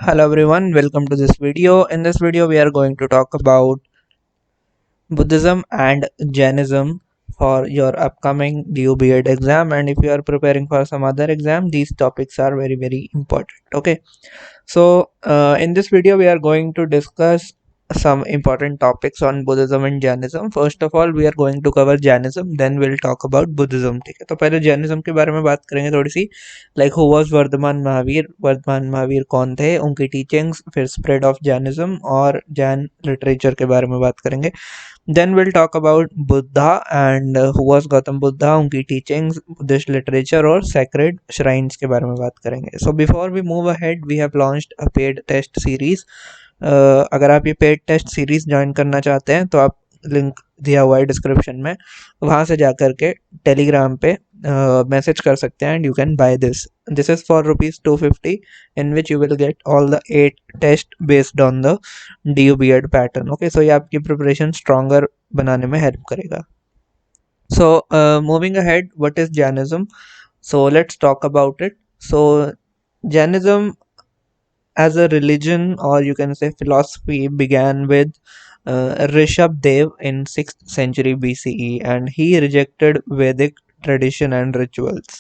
Hello everyone, welcome to this video. In this video we are going to talk about Buddhism and Jainism for your upcoming DU B.Ed exam, and if you are preparing for some other exam, these topics are very important. Okay, so in this video we are going to discuss some important topics on Buddhism and Jainism. First of all we are going to cover Jainism, then we'll talk about Buddhism. ठीक है, तो पहले Jainism के बारे में बात करेंगे थोड़ी सी, like who was Vardhaman Mahavir कौन थे, उनकी टीचिंग्स, फिर स्प्रेड ऑफ जैनिज्म और जैन लिटरेचर के बारे में बात करेंगे. Then will talk about Buddha and who was Gautam Buddha, उनकी टीचिंग्स, बुद्धिस्ट लिटरेचर और सैक्रेड श्राइन्स के बारे में बात करेंगे. So before we move ahead we have launched a paid test series. अगर आप ये पेड टेस्ट सीरीज ज्वाइन करना चाहते हैं तो आप लिंक दिया हुआ है डिस्क्रिप्शन में, वहाँ से जा कर के टेलीग्राम पे मैसेज कर सकते हैं and you can buy this is for ₹250 in which you will get all the 8 test based on the DU B.Ed pattern. Okay, so ये आपकी प्रिपरेशन स्ट्रॉन्गर बनाने में हेल्प करेगा. So moving ahead, what is Jainism? So let's talk about it. So Jainism as a religion, or you can say philosophy, began with Rishabh Dev in 6th century BCE, and he rejected Vedic tradition and rituals.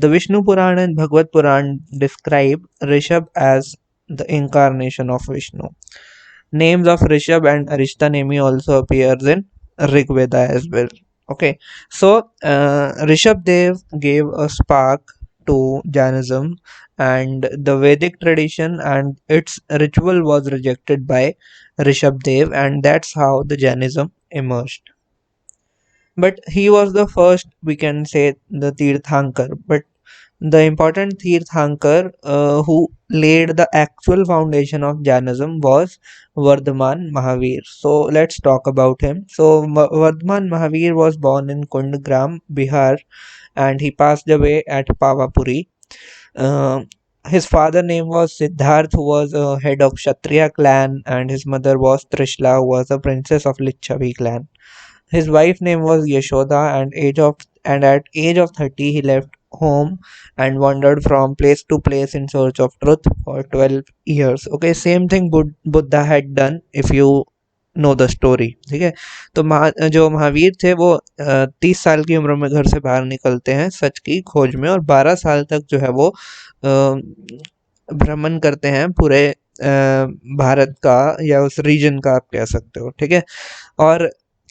The Vishnu Puran and Bhagavad Puran describe Rishabh as the incarnation of Vishnu. Names of Rishabh and Arishtanemi also appears in Rig Veda as well. Okay, so Rishabh Dev gave a spark to Jainism, and the Vedic tradition and its ritual was rejected by Rishabh Dev, and that's how the Jainism emerged. But he was the first, we can say, the Tirthankar. But the important Tirthankar who laid the actual foundation of Jainism was Vardhaman Mahavir. So let's talk about him. So Vardhaman Mahavir was born in Kundgram, Bihar, and he passed away at Pavapuri. His father name was Siddharth, who was a head of Kshatriya clan, and his mother was Trishla, who was a princess of Lichavi clan. His wife name was Yashoda, and at age of 30 he left home and wandered from place to place in search of truth for 12 years. Okay, same thing Buddha had done, if you know the story. ठीक है, तो जो महावीर थे वो 30 साल की उम्र में घर से बाहर निकलते हैं सच की खोज में, और 12 साल तक जो है वो भ्रमण करते हैं पूरे भारत का, या उस रीजन का आप कह सकते हो. ठीक है, और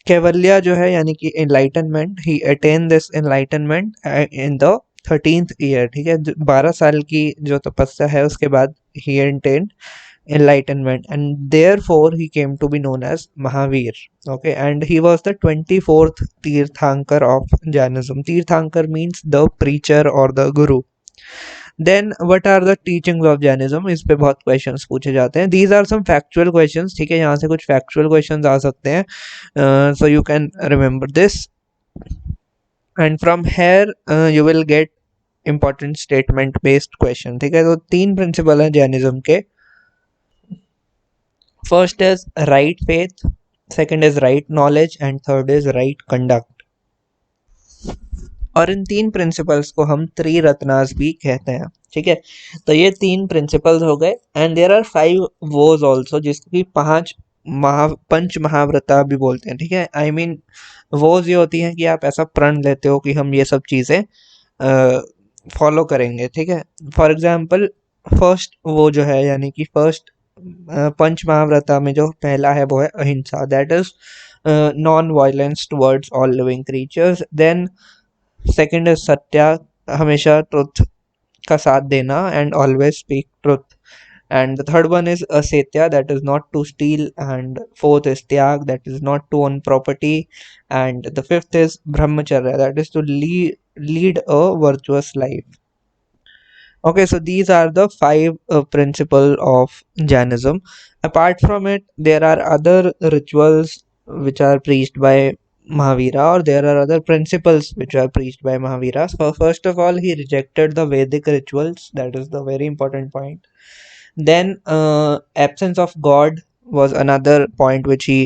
कैवल्या जो है यानी कि enlightenment, he attain this enlightenment in the 13th year. ठीक है, 12 साल की जो तपस्या है उसके बाद ही attend enlightenment, and therefore he came to be known as Mahavir. Okay, and he was the 24th Tirthankar of Jainism. Tirthankar means the preacher or the guru. Then what are the teachings of Jainism? इस पे बहुत questions पूछे जाते हैं. These are some factual questions. ठीक है, यहाँ से कुछ factual questions आ सकते हैं, so you can remember this, and from here you will get important statement based question. ठीक है, तो 3 principle हैं Jainism के. First is right faith, second is right knowledge, and third is right conduct. और इन 3 principles को हम त्रिरत्नास भी कहते हैं. ठीक है, तो ये 3 प्रिंसिपल्स हो गए, and there are 5 vows also, जिसकी 5 पंच महाव्रता भी बोलते हैं. ठीक है, आई मीन वोज ये होती हैं कि आप ऐसा प्रण लेते हो कि हम ये सब चीज़ें फॉलो करेंगे. ठीक है, फॉर एग्जाम्पल फर्स्ट वो जो है, यानी कि फर्स्ट पंच महाव्रता में जो पहला है वो है ahimsa, that is non violence towards all living creatures. Then second is satya, हमेशा ट्रुथ का साथ देना, and always speak truth. And the third one is asteya, that is not to steal. And fourth is tyag, that is not to own property. And the fifth is brahmacharya, that is to lead a virtuous life. Okay, so these are the 5 principles of Jainism. Apart from it, there are other rituals which are preached by Mahavira, or there are other principles which are preached by Mahavira. So first of all, he rejected the Vedic rituals. That is the very important point. Then absence of God was another point which he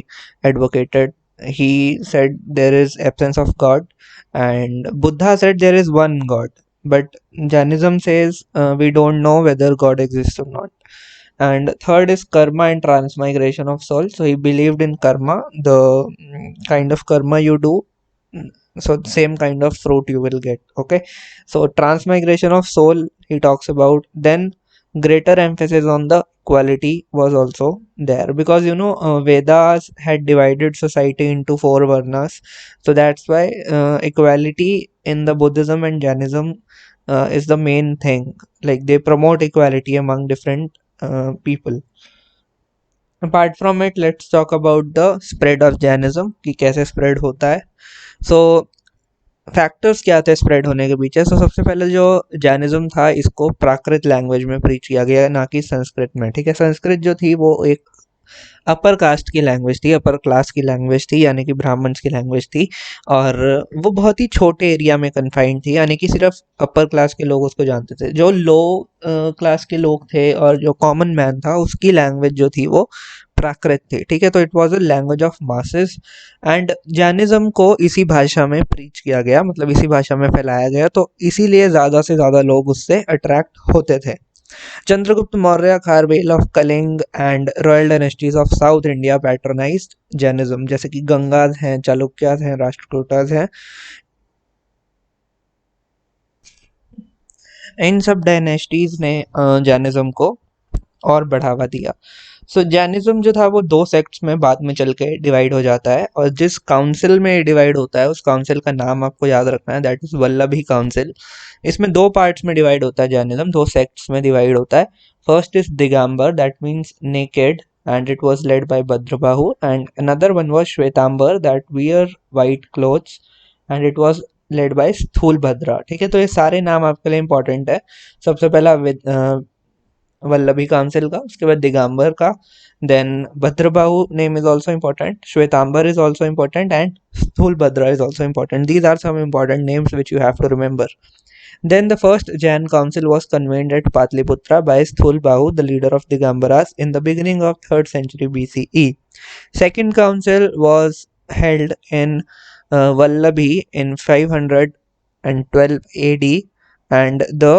advocated. He said there is absence of God, and Buddha said there is one God. but Jainism says we don't know whether God exists or not. And third is karma and transmigration of soul. So he believed in karma, the kind of karma you do, so same kind of fruit you will get. Okay, so transmigration of soul he talks about. Then greater emphasis on the quality was also there, because Vedas had divided society into four varnas. So that's why equality in the Buddhism and Jainism is the main thing. Like they promote equality among different people. Apart from it, let's talk about the spread of Jainism कि कैसे spread होता है. So factors क्या थे spread होने के पीछे. सो सबसे पहले जो जैनिज्म था इसको प्राकृत लैंग्वेज में प्रीच किया गया, ना कि संस्कृत में. ठीक है, संस्कृत जो थी वो एक अपर कास्ट की लैंग्वेज थी, अपर क्लास की लैंग्वेज थी, यानी कि ब्राह्मण्स की लैंग्वेज थी. और वो बहुत ही छोटे एरिया में कन्फाइंड थी, यानी कि सिर्फ अपर क्लास के लोग उसको जानते थे. जो लो क्लास के लोग थे और जो कॉमन मैन था उसकी लैंग्वेज जो थी वो प्राकृत थी. ठीक है, तो it was a language of masses. And Jainism को इसी भाषा में प्रीच किया गया, मतलब इसी भाषा में फैलाया गया, तो इसीलिए ज़्यादा से ज़्यादा लोग उससे अट्रैक्ट होते थे. Chandragupta Maurya, Kharvel of Kaling and royal dynasties of South India patronized Jainism, जैसे कि गंगाज हैं, चालुक्यास हैं, राष्ट्रकूटास हैं. इन सब डायनेस्टीज ने जैनिज्म को और बढ़ावा दिया. सो जैनिज्म जो था वो दो सेक्ट्स में बाद में चल के डिवाइड हो जाता है, और जिस काउंसिल में डिवाइड होता है उस काउंसिल का नाम आपको याद रखना है, दैट इज वल्लभी काउंसिल. इसमें दो पार्ट्स में डिवाइड होता है जैनिज्म, दो सेक्ट्स में डिवाइड होता है. First is Digambar, that means naked, and it was led by Bhadrabahu, and another one was Shwetambar that wear white clothes, and it was led by स्थूल भद्रा. ठीक है, तो ये सारे नाम आपके लिए इंपॉर्टेंट है. सबसे पहला वल्लभी काउंसिल का, उसके बाद दिगंबर का, then Bhadrabahu name is also important, Shvetambar is also important, and Sthulabhadra is also important. These are some important names which you have to remember. Then the first Jain council was convened at Patliputra by Sthulbahu, the leader of Digambaras, in the beginning of 3rd century BCE. Second council was held in Vallabhi in 512 AD, and the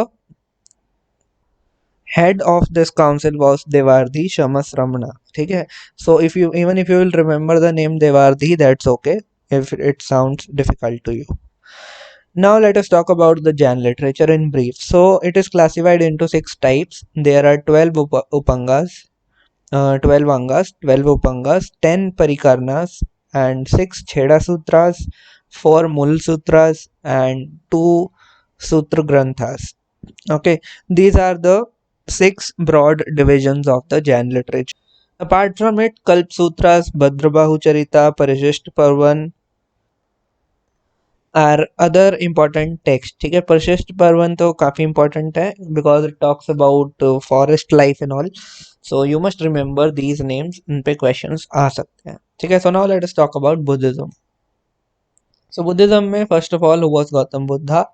head of this council was Devardi Shamasramana. ठीक है, so if you will remember the name Devardi, that's okay if it sounds difficult to you. Now let us talk about the Jain literature in brief. So it is classified into 6 types. There are 12 Upangas, 12 Angas, 12 Upangas, 10 Parikarnas, and 6 Chheda Sutras, 4 Mul Sutras, and 2 Sutra Granthas. Okay, these are the 6 broad divisions of the Jain literature. Apart from it, Kalp Sutras, Bhadrabahu Charita, Parishishta Parvan are other important texts. ठीक है, परिशिष्ट पर्वन तो काफ़ी important है because it talks about forest life and all. So you must remember these names, इन पे questions आ सकते हैं. ठीक है, so now let us talk about Buddhism. So Buddhism में first of all who was Gautam Buddha.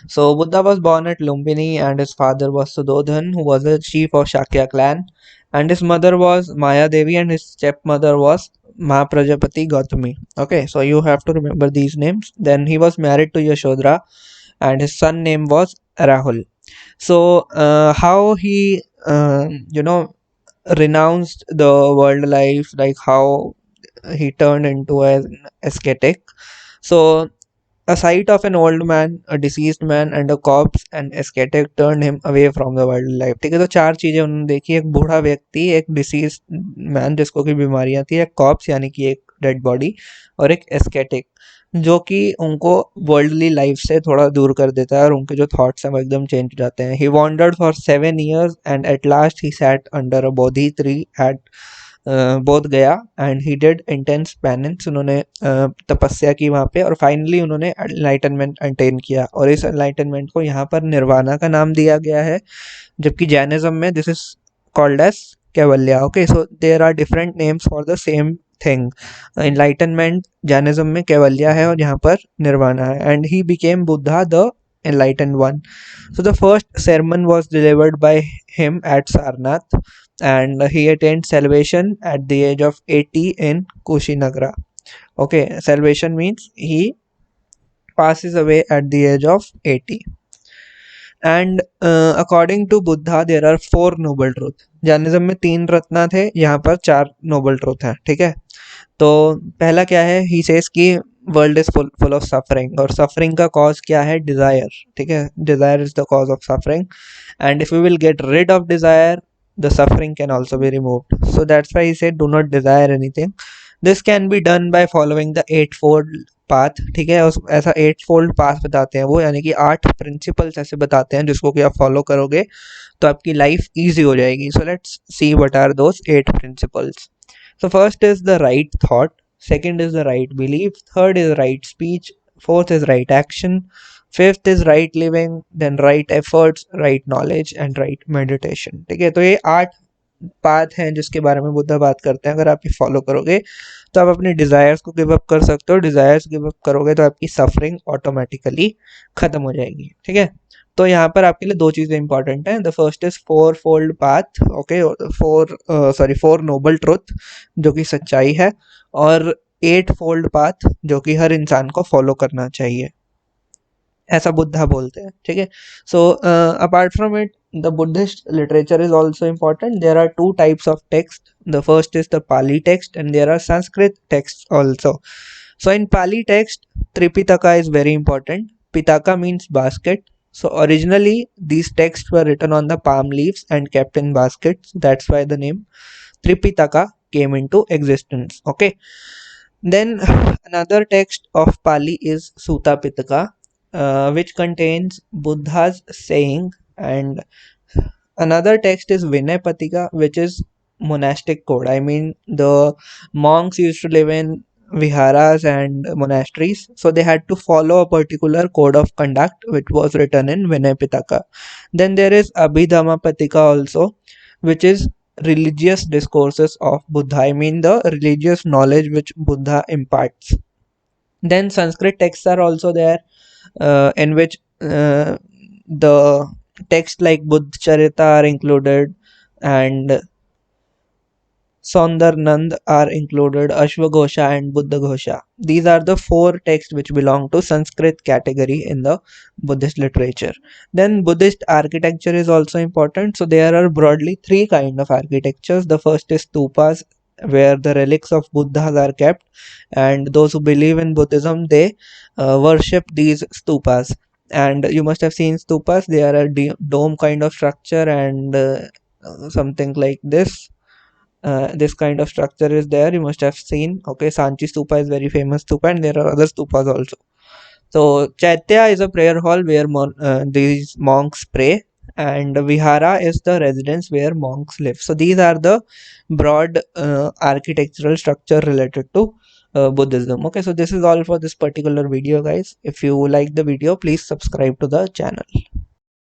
So Buddha was born at Lumbini, and his father was Sudodhan, who was a chief of Shakya clan, and his mother was Maya Devi, and his stepmother was Ma Prajapati Gautami. Okay, so you have to remember these names. Then he was married to Yashodhara, and his son name was Rahul. So how he renounced the world life, like how he turned into an ascetic. So a sight of an old man, a deceased man, and a corpse, and ascetic turned him away from the world life. ठीक है, तो चार चीजें उन्होंने देखी. एक बूढ़ा व्यक्ति, एक डिसीज्ड मैन जिसको की बीमारियां थी, एक कॉप्स यानी कि एक डेड बॉडी, और एक एस्केटिक जो कि उनको वर्ल्डली लाइफ से थोड़ा दूर कर देता है और उनके जो थॉट्स हैं वो एकदम चेंज हो जाते हैं. He wandered for 7 years and at last he sat under a Bodhi tree at Bodh Gaya, and he did intense penance. उन्होंने तपस्या की वहाँ पे, और फाइनली उन्होंने एनलाइटनमेंट अटेन किया, और इस एनलाइटनमेंट को यहाँ पर निर्वाणा का नाम दिया गया है, जबकि जैनिज्म में this is called as Kaivalya. Okay, so there are different names for the same thing. Enlightenment Jainism में कैवल्या है और यहाँ पर निर्वाणा है. And he became Buddha the enlightened one. So the first sermon was delivered by him at Sarnath, and he attained salvation at the age of 80 in Kushinagra. Okay, salvation means he passes away at the age of 80. And according to Buddha there are 4 noble truth. Jainism में 3 रत्ना थे, यहाँ पर 4 noble truth है, ठीक है। तो पहला क्या है, ही सेज कि world is full full of suffering, और सफरिंग का कॉज क्या है, डिजायर, ठीक है। Desire is the cause of suffering, and if we will get rid of desire the suffering can also be removed. So that's why he said do not desire anything. This can be done by following the eightfold path, ठीक है। उस ऐसा eightfold path बताते हैं वो, यानी कि 8 principles ऐसे बताते हैं जिसको कि आप फॉलो करोगे तो आपकी लाइफ ईजी हो जाएगी। So let's see what are those 8 principles. So first is the right thought, second is the right belief, third is right speech, fourth is right action, fifth is right living, then right efforts, right knowledge and right meditation, ठीक है। तो ये 8 path हैं जिसके बारे में बुद्धा बात करते हैं। अगर आप ये फॉलो करोगे तो आप अपने डिजायर्स को गिव अप कर सकते हो, डिजायर्स गिव अप करोगे तो आपकी सफरिंग ऑटोमेटिकली खत्म हो जाएगी, ठीक है। तो यहाँ पर आपके लिए 2 चीजें इंपॉर्टेंट हैं। The first is 4 fold path, okay, 4 noble truth जो कि सच्चाई है, और 8 फोल्ड पाथ जो कि हर इंसान को फॉलो करना चाहिए, ऐसा बुद्धा बोलते हैं, ठीक है। So apart from it the Buddhist literature is also important. There are 2 types of text. The first is the Pali text and there are Sanskrit text also. So in Pali text, Tripitaka is very important. Pitaka means basket. So originally these texts were written on the palm leaves and kept in baskets. That's why the name Tripitaka came into existence. Okay. Then another text of Pali is Sutta Pitaka, which contains Buddha's saying, and another text is Vinay Patika, which is monastic code. I mean, the monks used to live in viharas and monasteries, so they had to follow a particular code of conduct which was written in Vinay Pitaka. Then there is Abhidhamma Patika also, which is religious discourses of Buddha. I mean, the religious knowledge which Buddha imparts. Then Sanskrit texts are also there, in which the text like Buddha Charita are included, and Saundarnand are included, Ashwagosha and Buddha Ghosha. These are the 4 texts which belong to Sanskrit category in the Buddhist literature. Then Buddhist architecture is also important. So there are broadly 3 kind of architectures. The first is stupas, where the relics of Buddhas are kept, and those who believe in Buddhism, they worship these stupas. And you must have seen stupas. They are a dome kind of structure, and something like this. This kind of structure is there, you must have seen. Okay, Sanchi Stupa is very famous stupa, and there are other stupas also. So Chaitya is a prayer hall where these monks pray, and Vihara is the residence where monks live. So these are the broad architectural structure related to Buddhism. Okay, so this is all for this particular video, guys. If you like the video, please subscribe to the channel.